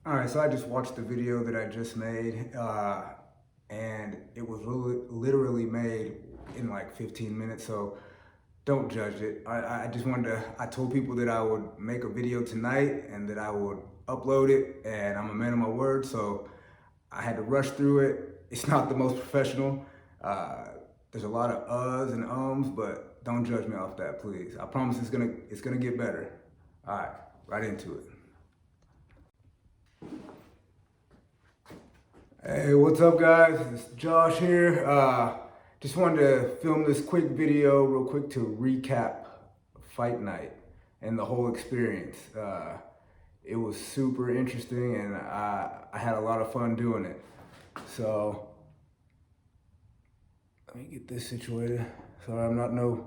All right, so I just watched the video that I just made, and it was literally made in like 15 minutes, so don't judge it. I just wanted to, I told people that I would make a video tonight and that I would upload it, and I'm a man of my word, so I had to rush through it. It's not the most professional. Uh, there's a lot of uhs and ums, but don't judge me off that, please. I promise it's gonna get better. All right, right into it. Hey, what's up, guys? It's Josh here. Just wanted to film this quick video real quick to recap fight night and the whole experience. It was super interesting and I had a lot of fun doing it. So, let me get this situated. Sorry, I'm not no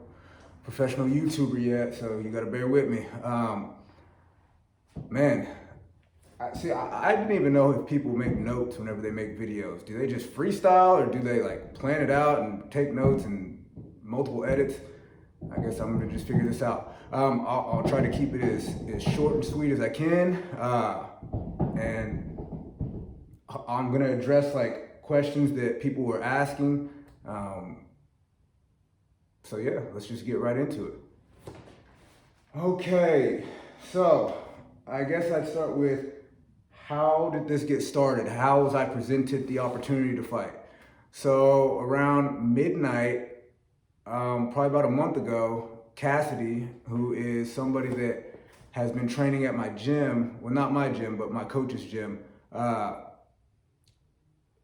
professional YouTuber yet, so you gotta bear with me. Man, I didn't even know if people make notes whenever they make videos. Do they just freestyle or do they like plan it out and take notes and multiple edits? I guess I'm gonna just figure this out. I'll try to keep it as short and sweet as I can. And I'm gonna address like questions that people were asking. So yeah, let's just get right into it. Okay, so I guess I'd start with how did this get started? How was I presented the opportunity to fight? So around midnight, probably about a month ago, Cassidy, who is somebody that has been training at my gym, well, not my gym, but my coach's gym,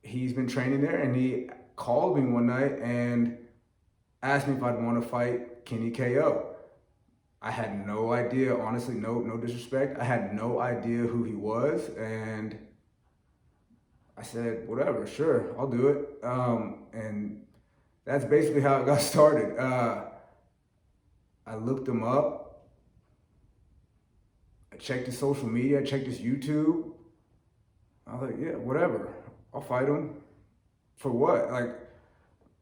he's been training there and he called me one night and asked me if I'd want to fight Kenny KO. I had no idea, honestly, no disrespect. I had no idea who he was, and I said, whatever, sure, I'll do it. And that's basically how it got started. I looked him up. I checked his social media. I checked his YouTube. I was like, yeah, whatever. I'll fight him. For what? Like,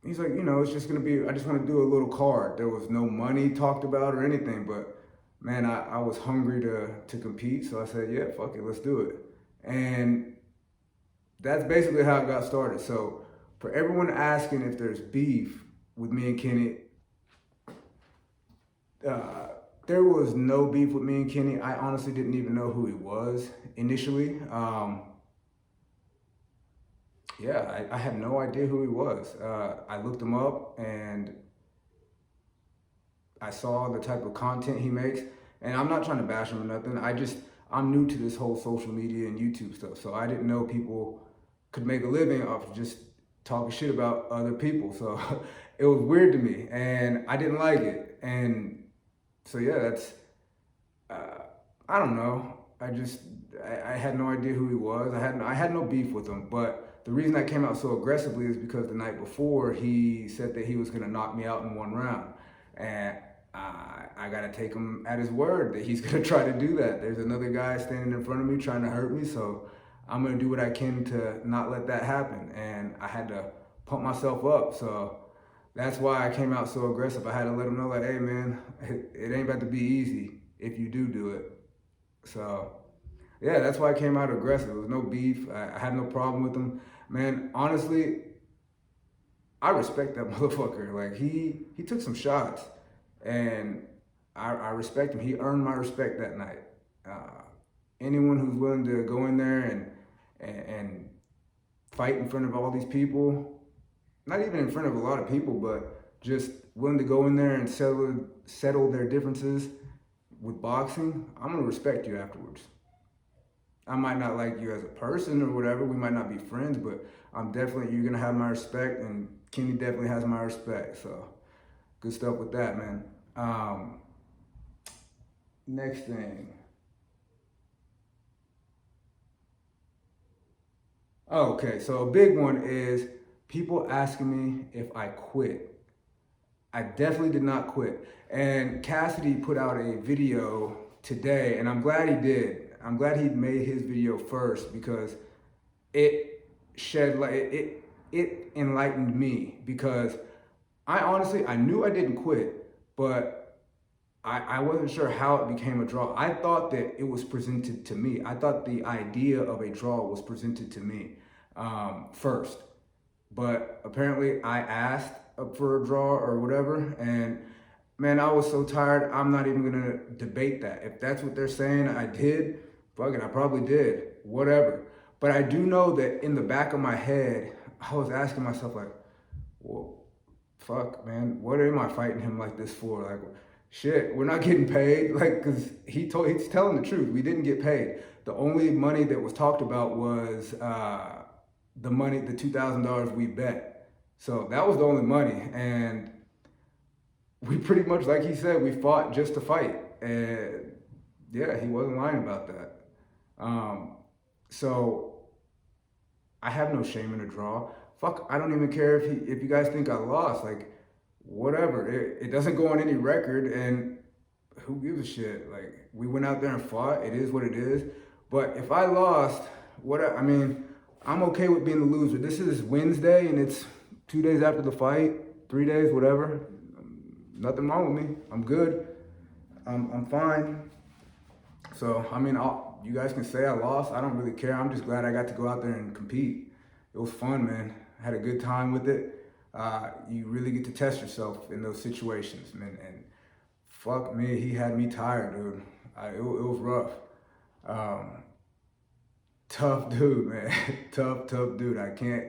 he's like, it's just gonna be, I just wanna do a little card. There was no money talked about or anything, but man, I was hungry to compete. So I said, yeah, fuck it, let's do it. And that's basically how it got started. So for everyone asking if there's beef with me and Kenny, uh, there was no beef with me and Kenny. I honestly didn't even know who he was initially. Yeah, I had no idea who he was. I looked him up and I saw the type of content he makes. And I'm not trying to bash him or nothing. I'm new to this whole social media and YouTube stuff. So I didn't know people could make a living off of just talking shit about other people. So it was weird to me and I didn't like it. And so yeah, I don't know. I had no idea who he was. I had no beef with him, but the reason I came out so aggressively is because the night before he said that he was gonna knock me out in one round, and I gotta take him at his word that he's gonna try to do that. There's another guy standing in front of me trying to hurt me, so I'm gonna do what I can to not let that happen. And I had to pump myself up, so that's why I came out so aggressive. I had to let him know, like, hey man, it ain't about to be easy if you do it. So yeah, that's why I came out aggressive. There was no beef. I had no problem with him. Man, honestly, I respect that motherfucker. Like he took some shots, and I respect him. He earned my respect that night. Anyone who's willing to go in there and fight in front of all these people, not even in front of a lot of people, but just willing to go in there and settle their differences with boxing, I'm gonna respect you afterwards. I might not like you as a person or whatever. We might not be friends, but you're gonna have my respect, and Kenny definitely has my respect. So good stuff with that, man. Next thing. Okay, so a big one is people asking me if I quit. I definitely did not quit. And Cassidy put out a video today, and I'm glad he did. I'm glad he made his video first because it shed light. It enlightened me because I honestly I knew I didn't quit, but I wasn't sure how it became a draw. I thought that it was presented to me. I thought the idea of a draw was presented to me first. But apparently I asked for a draw or whatever. And man, I was so tired. I'm not even going to debate that. If that's what they're saying I did, fuck it, I probably did. Whatever. But I do know that in the back of my head, I was asking myself, like, well, fuck, man, what am I fighting him like this for? Like, shit, we're not getting paid. Like, cause he's telling the truth. We didn't get paid. The only money that was talked about was the money, the $2,000 we bet. So that was the only money, and we pretty much, like he said, we fought just to fight, and yeah, he wasn't lying about that. Um, so I have no shame in a draw. Fuck, I don't even care if you guys think I lost. Like, whatever. It doesn't go on any record, and who gives a shit? Like, we went out there and fought. It is what it is. But if I lost, I mean, I'm okay with being the loser. This is Wednesday, and it's 2 days after the fight, 3 days, whatever. Nothing wrong with me. I'm good. I'm fine. So, I mean, you guys can say I lost. I don't really care. I'm just glad I got to go out there and compete. It was fun, man. I had a good time with it. You really get to test yourself in those situations, man. And fuck me, he had me tired, dude. It was rough. Um, Tough dude, man. Tough dude. I can't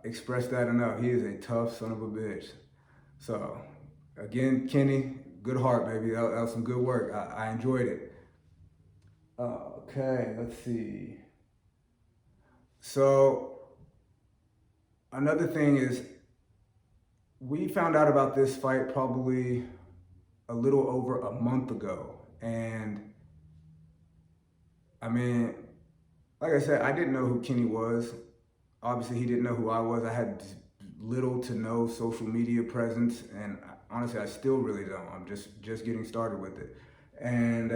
express that enough. He is a tough son of a bitch. So, again, Kenny, good heart, baby. That was some good work. I enjoyed it. Okay, let's see. So, another thing is, we found out about this fight probably a little over a month ago. And, I mean, like I said, I didn't know who Kenny was. Obviously, he didn't know who I was. I had little to no social media presence, and honestly, I still really don't. I'm just getting started with it. And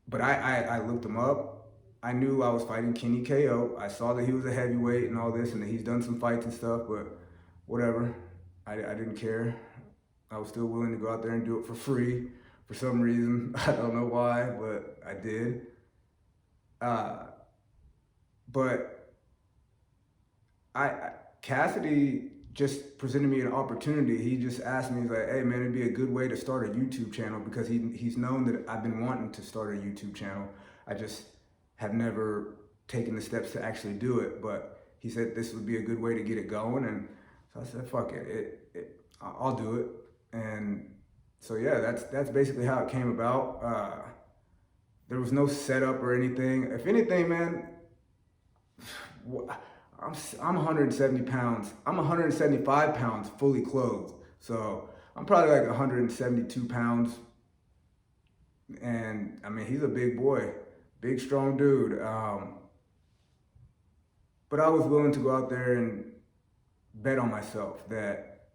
but I looked him up. I knew I was fighting Kenny KO. I saw that he was a heavyweight and all this, and that he's done some fights and stuff. But whatever, I didn't care. I was still willing to go out there and do it for free for some reason. I don't know why, but I did. But Cassidy just presented me an opportunity. He just asked me, he's like, hey man, it'd be a good way to start a YouTube channel, because he's known that I've been wanting to start a YouTube channel. I just have never taken the steps to actually do it, but he said this would be a good way to get it going. And so I said, fuck it, I'll do it. And so yeah, that's basically how it came about. There was no setup or anything. If anything, man, I'm 170 pounds. I'm 175 pounds fully clothed. So I'm probably like 172 pounds. And I mean, he's a big boy, big, strong dude. But I was willing to go out there and bet on myself that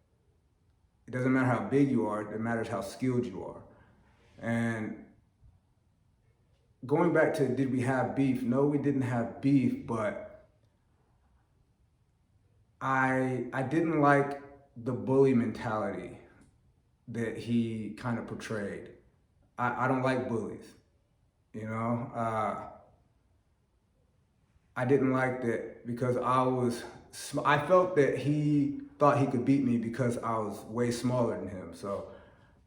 it doesn't matter how big you are, it matters how skilled you are. And going back to, did we have beef? No, we didn't have beef, but I didn't like the bully mentality that he kind of portrayed. I don't like bullies, you know? I didn't like that because I felt that he thought he could beat me because I was way smaller than him. So,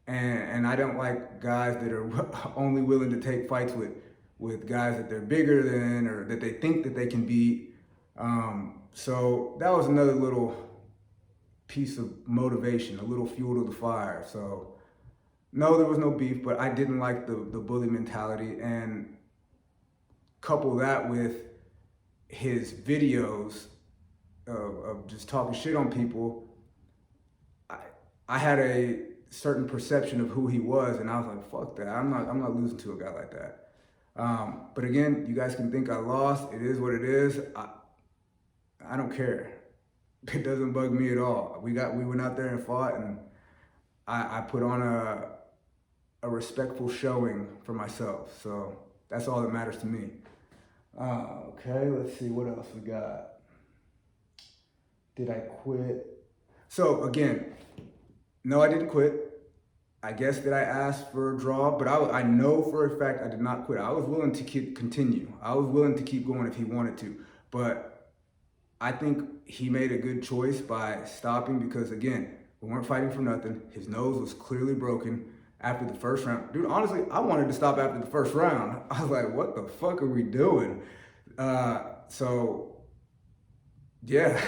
and I don't like guys that are only willing to take fights with guys that they're bigger than or that they think that they can beat. So that was another little piece of motivation, a little fuel to the fire. So no, there was no beef, but I didn't like the bully mentality, and couple that with his videos of just talking shit on people. I had a certain perception of who he was, and I was like, fuck that. I'm not losing to a guy like that. But again, you guys can think I lost. It is what it is. I don't care. It doesn't bug me at all. We went out there and fought, and I put on a respectful showing for myself. So that's all that matters to me. Okay, let's see what else we got. Did I quit? So again, No, I didn't quit. I guess that I asked for a draw, but I know for a fact I did not quit. I was willing to continue. I was willing to keep going if he wanted to, but I think he made a good choice by stopping because again, we weren't fighting for nothing. His nose was clearly broken after the first round. Dude, honestly, I wanted to stop after the first round. I was like, what the fuck are we doing? So yeah,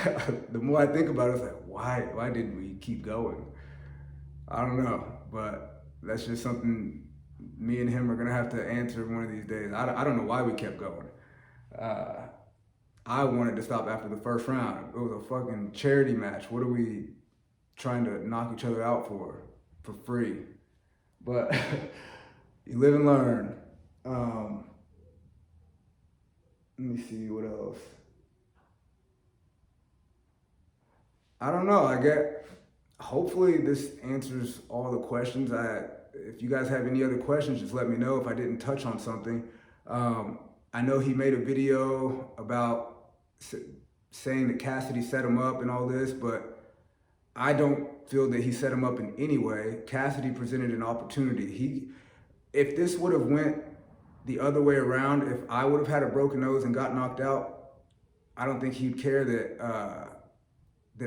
the more I think about it, it's like, why didn't we keep going? I don't know, but that's just something me and him are gonna have to answer one of these days. I don't know why we kept going. Uh, I wanted to stop after the first round. It was a fucking charity match. What are we trying to knock each other out for free? But you live and learn. Let me see what else. I don't know. I get. Hopefully, this answers all the questions. If you guys have any other questions, just let me know if I didn't touch on something. I know he made a video about saying that Cassidy set him up and all this, but I don't feel that he set him up in any way. Cassidy presented an opportunity. If this would have went the other way around, if I would have had a broken nose and got knocked out, I don't think he'd care that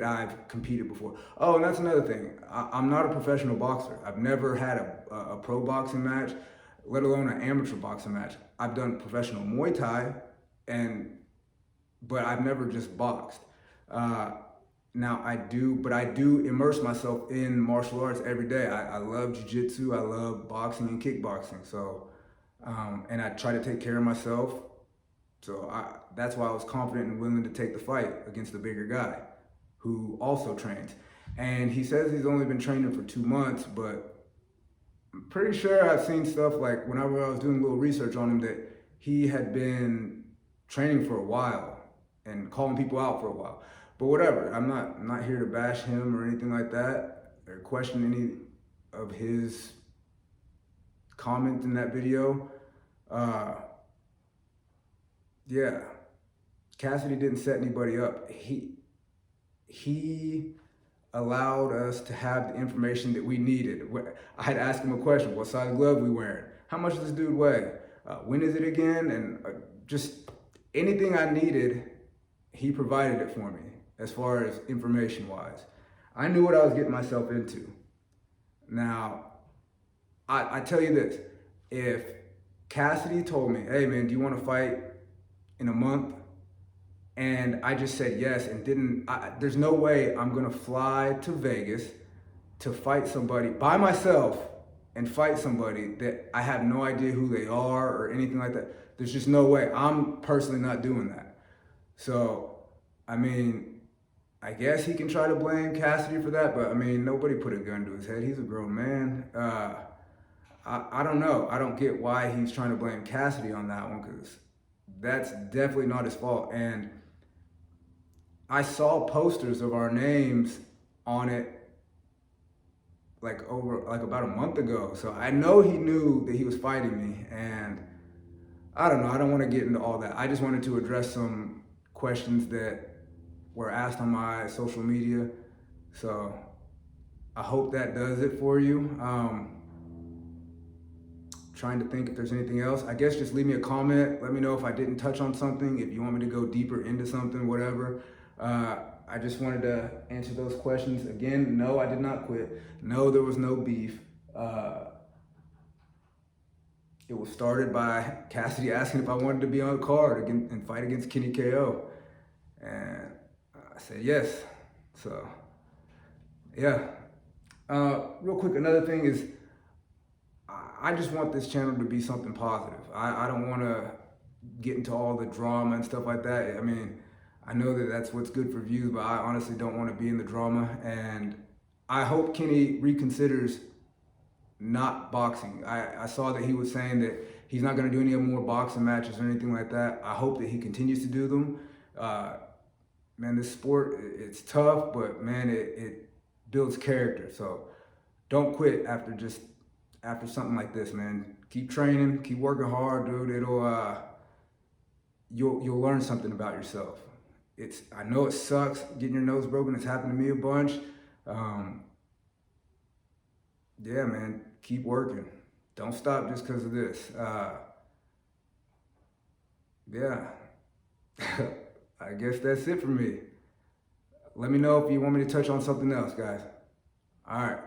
I've competed before. Oh, and that's another thing. I'm not a professional boxer. I've never had a pro boxing match, let alone an amateur boxing match. I've done professional Muay Thai, but I've never just boxed. Now I do immerse myself in martial arts every day. I love jiu-jitsu, I love boxing and kickboxing. So, and I try to take care of myself. So that's why I was confident and willing to take the fight against the bigger guy who also trains. And he says he's only been training for 2 months, but I'm pretty sure I've seen stuff like whenever I was doing a little research on him that he had been training for a while and calling people out for a while. But whatever, I'm not here to bash him or anything like that or question any of his comments in that video. Yeah, Cassidy didn't set anybody up. He allowed us to have the information that we needed. I had asked him a question: what size glove we wearing? How much does this dude weigh? When is it again? And just anything I needed, he provided it for me as far as information wise. I knew what I was getting myself into. Now, I tell you this, if Cassidy told me, hey man, do you want to fight in a month? And I just said yes and there's no way I'm gonna fly to Vegas to fight somebody by myself and fight somebody that I have no idea who they are or anything like that. There's just no way. I'm personally not doing that. So, I mean, I guess he can try to blame Cassidy for that, but I mean, nobody put a gun to his head. He's a grown man. I don't know. I don't get why he's trying to blame Cassidy on that one because that's definitely not his fault. And I saw posters of our names on it like about a month ago. So I know he knew that he was fighting me, and I don't know. I don't want to get into all that. I just wanted to address some questions that were asked on my social media. So I hope that does it for you. Trying to think if there's anything else. I guess just leave me a comment. Let me know if I didn't touch on something, if you want me to go deeper into something, whatever. I just wanted to answer those questions. Again, no, I did not quit. No, there was no beef. It was started by Cassidy asking if I wanted to be on the card and fight against Kenny KO. And I said yes. So, yeah. Real quick, another thing is, I just want this channel to be something positive. I don't want to get into all the drama and stuff like that. I mean, I know that that's what's good for views, but I honestly don't want to be in the drama. And I hope Kenny reconsiders not boxing. I saw that he was saying that he's not going to do any more boxing matches or anything like that. I hope that he continues to do them. Man, this sport, it's tough, but man, it builds character. So don't quit after something like this, man. Keep training, keep working hard, dude. You'll learn something about yourself. I know it sucks getting your nose broken. It's happened to me a bunch. yeah, man, keep working. Don't stop just because of this. Yeah, I guess that's it for me. Let me know if you want me to touch on something else, guys. All right.